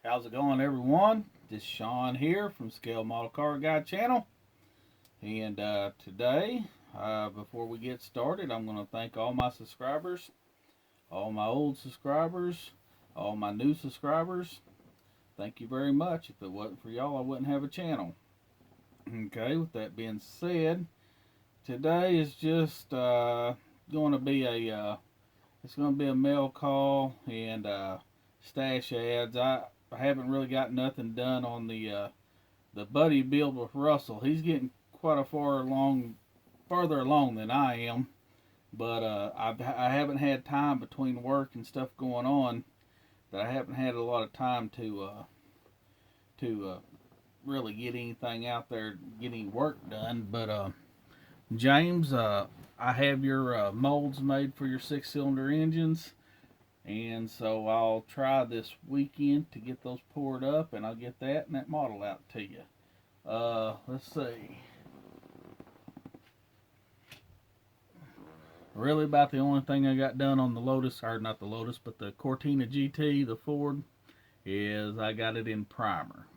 How's it going, everyone? This is Sean here from Scale Model Car Guide channel. And today, before we get started, I'm going to thank all my subscribers, all my old subscribers, all my new subscribers. Thank you very much. If it wasn't for y'all, I wouldn't have a channel. Okay, with that being said, today is just going to be it's going to be a mail call and stash ads. I haven't really got nothing done on the buddy build with Russell. He's getting quite a farther along than I am, but I haven't had time between work and stuff going on that I haven't had a lot of time to really get anything out there, get any work done. But James, I have your molds made for your 6-cylinder engines. And so I'll try this weekend to get those poured up, and I'll get that and that model out to you. Let's see. Really about the only thing I got done on the Lotus, or not the Lotus, but the Cortina GT, the Ford, is I got it in primer.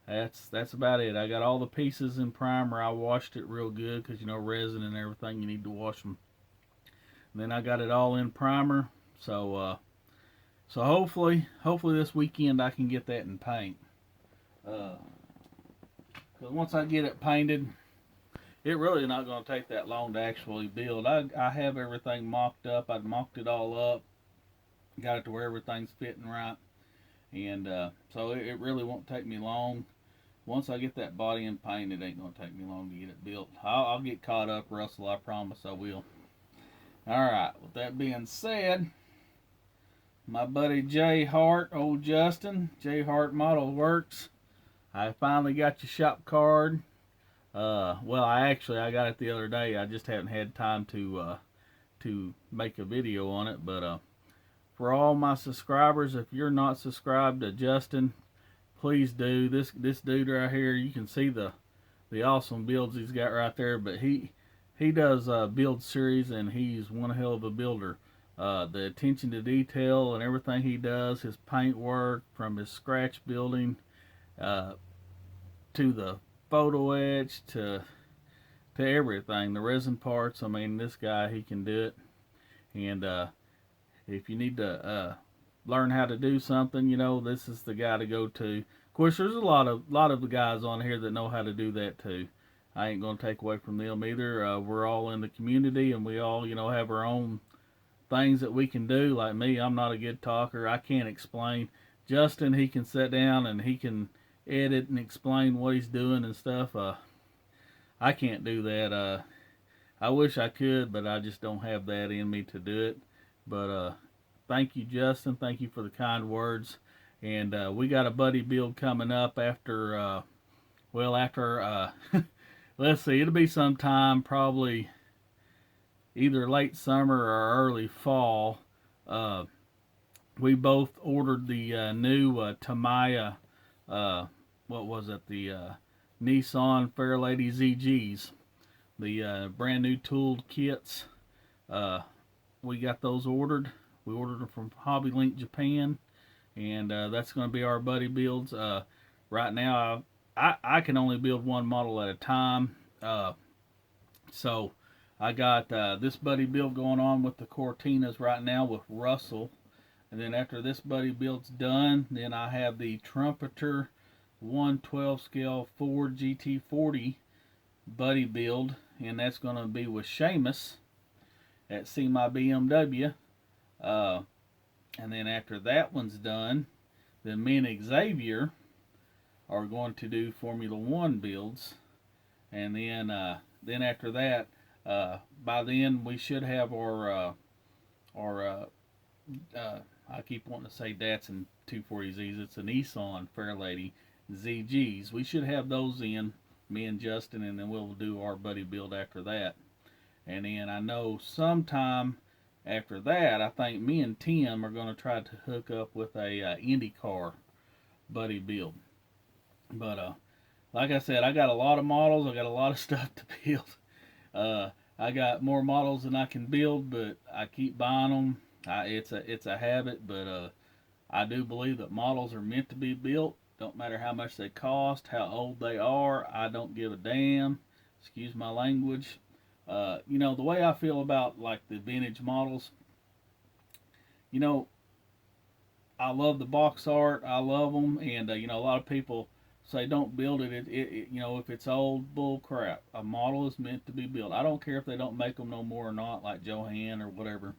That's about it. I got all the pieces in primer. I washed it real good because, you know, resin and everything, you need to wash them. And then I got it all in primer. So hopefully this weekend I can get that in paint. Because once I get it painted, it really not going to take that long to actually build. I have everything mocked up. I've mocked it all up, got it to where everything's fitting right, and so it really won't take me long. Once I get that body in paint, it ain't going to take me long to get it built. I'll get caught up, Russell. I promise I will. All right. With that being said, my buddy Jay Hart, old Justin, Jay Hart Model Works. I finally got your shop card. Well, I got it the other day. I just haven't had time to make a video on it. But for all my subscribers, if you're not subscribed to Justin, please do. This dude right here, you can see the awesome builds he's got right there. But he does build series, and he's one hell of a builder. The attention to detail and everything he does, his paint work, from his scratch building to the photo etch to everything, the resin parts. I mean, this guy, he can do it. And if you need to learn how to do something, you know, this is the guy to go to. Of course, there's a lot of the guys on here that know how to do that too. I ain't gonna take away from them either. We're all in the community, and we all, you know, have our own things that we can do. Like me, I'm not a good talker. I can't explain. Justin, he can sit down and he can edit and explain what he's doing and stuff. I can't do that. I wish I could, but I just don't have that in me to do it. But thank you, Justin. Thank you for the kind words. And we got a buddy build coming up after let's see, it'll be sometime probably either late summer or early fall. We both ordered the new Tamiya, what was it, the Nissan Fairlady ZGs, the brand new tooled kits. We got those ordered. We ordered them from Hobby Link Japan, and that's going to be our buddy builds. Right now, I can only build one model at a time, so I got this buddy build going on with the Cortinas right now with Russell. And then after this buddy build's done, then I have the Trumpeter 112 scale Ford GT40 buddy build. And that's going to be with Seamus at See My BMW. And then after that one's done, then me and Xavier are going to do Formula One builds. And then after that, by then we should have our I keep wanting to say Datsun 240Zs. It's a Nissan Fairlady ZGs. We should have those in, me and Justin, and then we'll do our buddy build after that. And then I know sometime after that, I think me and Tim are going to try to hook up with a IndyCar buddy build. But like I said, I got a lot of models. I got a lot of stuff to build. I got more models than I can build, but I keep buying them. It's a habit, but I do believe that models are meant to be built. Don't matter how much they cost, how old they are. I don't give a damn. Excuse my language. You know, the way I feel about like the vintage models, you know, I love the box art. I love them, and you know, a lot of people say don't build it. You know, if it's old, bull crap. A model is meant to be built. I don't care if they don't make them no more or not, like Johann or whatever.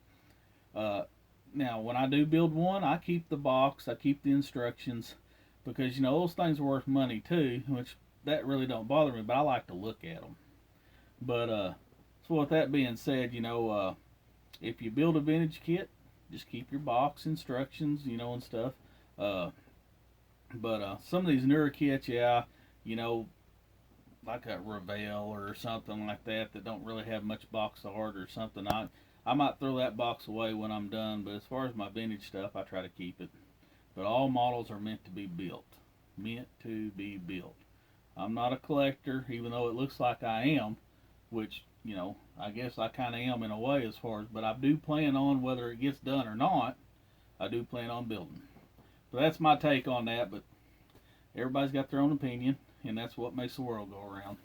Now, when I do build one, I keep the box. I keep the instructions because you know those things are worth money too, which that really don't bother me. But I like to look at them. But so with that being said, you know, if you build a vintage kit, just keep your box instructions, you know, and stuff. But some of these newer kits, yeah, you know, like a Revell or something like that that don't really have much box art or something, I might throw that box away when I'm done. But as far as my vintage stuff, I try to keep it. But all models are meant to be built. Meant to be built. I'm not a collector, even though it looks like I am, which, you know, I guess I kind of am in a way as far as, but I do plan on, whether it gets done or not, I do plan on building. But that's my take on that, but everybody's got their own opinion, and that's what makes the world go around.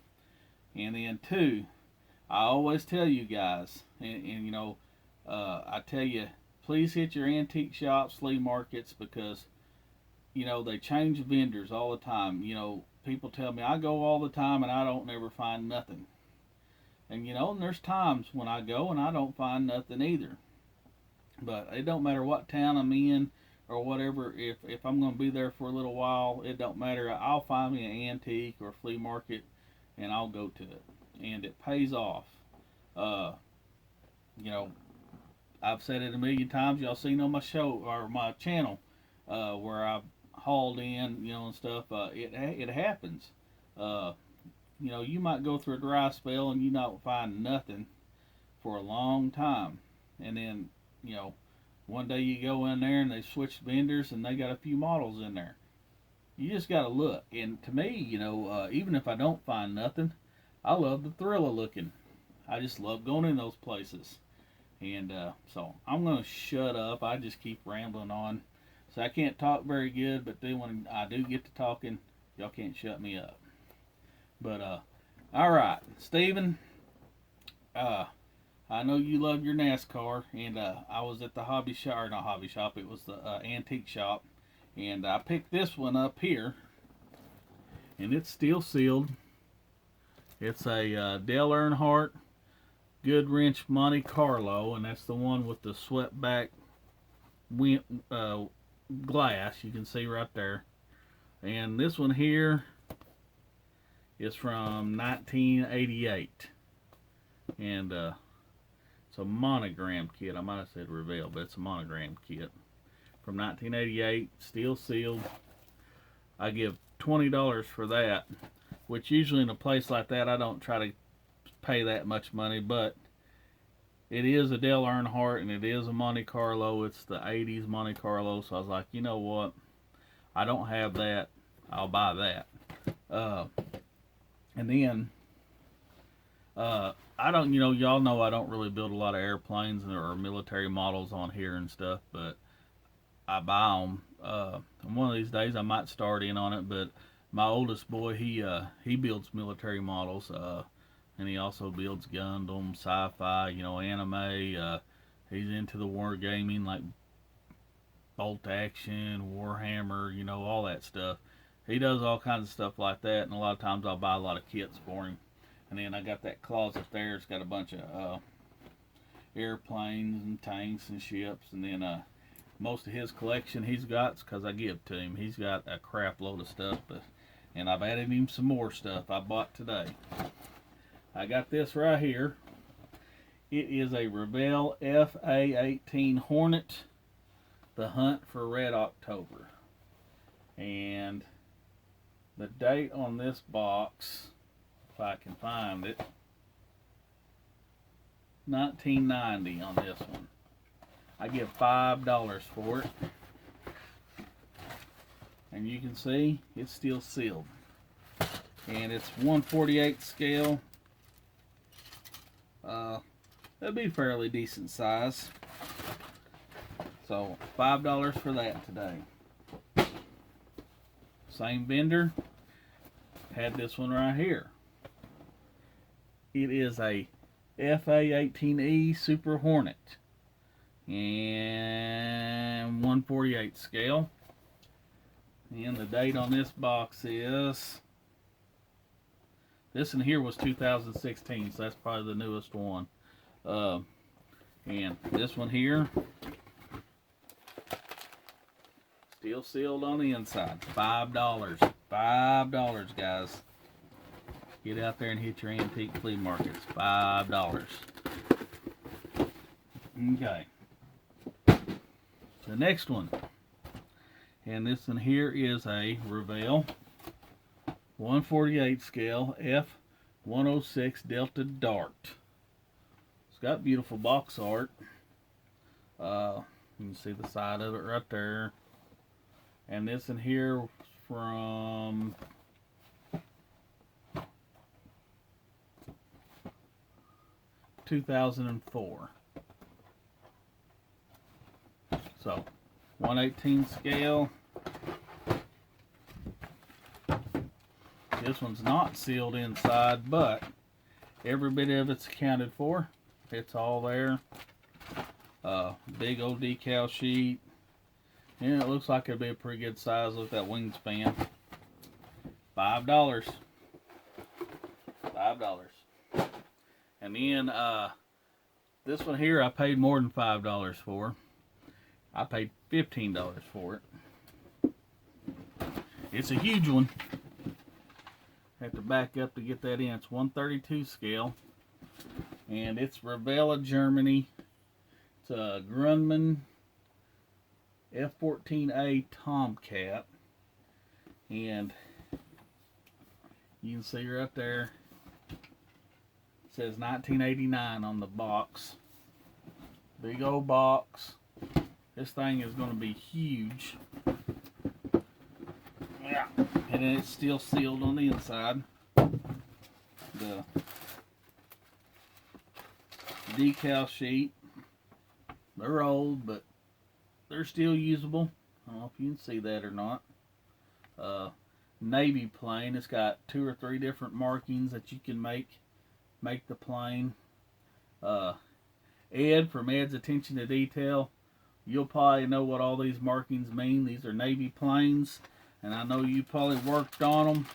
And then two, I always tell you guys, and you know, I tell you, please hit your antique shops, flea markets, because, you know, they change vendors all the time. You know, people tell me I go all the time and I don't never find nothing. And you know, and there's times when I go and I don't find nothing either. But it don't matter what town I'm in or whatever. If I'm going to be there for a little while, it don't matter. I'll find me an antique or flea market, and I'll go to it, and it pays off. You know, I've said it a million times. Y'all seen on my show or my channel where I've hauled in, you know, and stuff. It happens. You know, you might go through a dry spell and you not find nothing for a long time, and then, you know, one day you go in there and they switched vendors and they got a few models in there. You just gotta look. And to me, you know, even if I don't find nothing, I love the thrill of looking. I just love going in those places. And so I'm gonna shut up. I just keep rambling on. So I can't talk very good, but then when I do get to talking, y'all can't shut me up. But all right, Steven. I know you love your NASCAR, and I was at the hobby shop, or not hobby shop, it was the antique shop, and I picked this one up here, and it's still sealed. It's a Dale Earnhardt Goodwrench Monte Carlo, and that's the one with the swept back glass, you can see right there. And this one here is from 1988, and it's a monogram kit. I might have said Revell, but it's a monogram kit from 1988, still sealed. I give $20 for that, which usually in a place like that I don't try to pay that much money, but it is a Dale Earnhardt and it is a Monte Carlo. It's the 80s Monte Carlo, so I was like, you know what? I don't have that. I'll buy that. And then I don't, you know, y'all know I don't really build a lot of airplanes or military models on here and stuff, but I buy them. And one of these days I might start in on it, but my oldest boy, he builds military models, and he also builds Gundam, sci-fi, you know, anime. He's into the war gaming, like Bolt Action, Warhammer, you know, all that stuff. He does all kinds of stuff like that, and a lot of times I'll buy a lot of kits for him. And then I got that closet there. It's got a bunch of airplanes and tanks and ships. And then most of his collection he's got is because I give to him. He's got a crap load of stuff. And I've added him some more stuff I bought today. I got this right here. It is a Revell FA-18 Hornet, the Hunt for Red October. And The date on this box, if I can find it, 1990 on this one. I give $5 for it. And you can see it's still sealed. And it's 1/48 scale. That'd be fairly decent size. So $5 for that today. Same vendor had this one right here. It is a FA-18E Super Hornet and 1/48 scale. And the date on this box is, this in here was 2016, so that's probably the newest one. And this one here, still sealed on the inside. $5. $5, guys. Get out there and hit your antique flea markets. $5. Okay. The next one. And this one here is a Revell 1/48 scale F106 Delta Dart. It's got beautiful box art. You can see the side of it right there. And this in here from (2004). So 1/18 scale. This one's not sealed inside, but every bit of it's accounted for. It's all there. Big old decal sheet. And it looks like it'd be a pretty good size. Look at that wingspan. $5. $5. And then this one here I paid more than $5 for. I paid $15 for it. It's a huge one. Have to back up to get that in. It's 1/32 scale. And it's Revell of Germany. It's a Grumman F14A Tomcat. And you can see right there, it says 1989 on the box. Big old box. This thing is going to be huge. Yeah. And it's still sealed on the inside. The decal sheet. They're old, but they're still usable. I don't know if you can see that or not. Navy plane. It's got 2 or 3 different markings that you can make the plane. Ed from Ed's Attention to Detail. You'll probably know what all these markings mean. These are Navy planes, and I know you probably worked on them.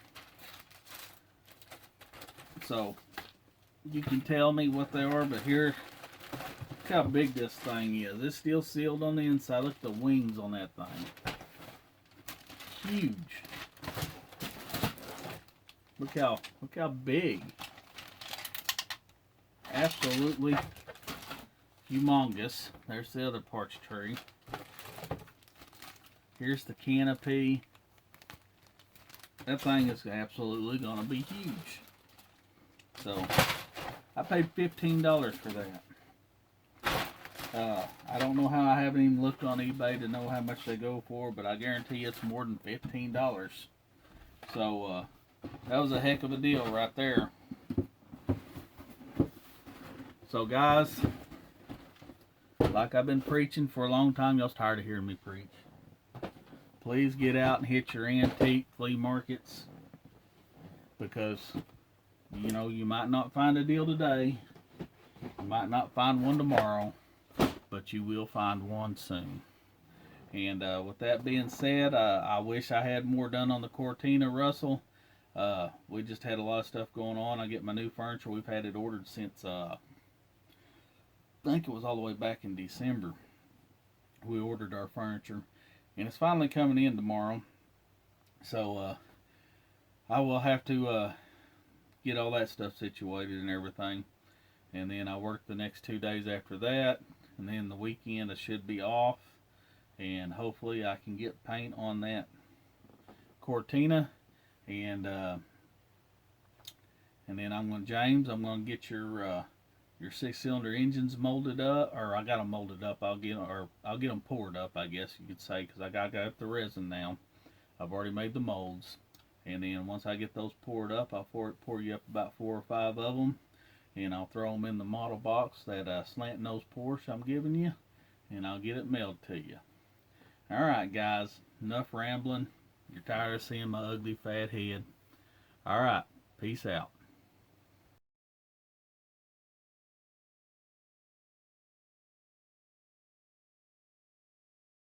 So you can tell me what they are, but here, look how big this thing is. It's still sealed on the inside. Look at the wings on that thing. Huge. Look how big. Absolutely humongous. There's the other parts tree. Here's the canopy. That thing is absolutely going to be huge. So I paid $15 for that. I don't know how. I haven't even looked on eBay to know how much they go for, but I guarantee it's more than $15. So that was a heck of a deal right there. So guys, like I've been preaching for a long time, y'all's tired of hearing me preach. Please get out and hit your antique flea markets, because you know you might not find a deal today, you might not find one tomorrow, but you will find one soon. And with that being said, I wish I had more done on the Cortina, Russell. We just had a lot of stuff going on. I get my new furniture. We've had it ordered since I think it was all the way back in December. We ordered our furniture, and it's finally coming in tomorrow. So I will have to get all that stuff situated and everything, and then I work the next 2 days after that, and then the weekend I should be off, and hopefully I can get paint on that Cortina. and then James, I'm gonna get your 6-cylinder engines molded up, or I got them molded up. I'll get them poured up, I guess you could say, because I got the resin now. I've already made the molds, and then once I get those poured up, I'll pour you up about 4 or 5 of them, and I'll throw them in the model box, that slant nose Porsche I'm giving you, and I'll get it mailed to you. All right, guys, enough rambling. You're tired of seeing my ugly fat head. All right, peace out.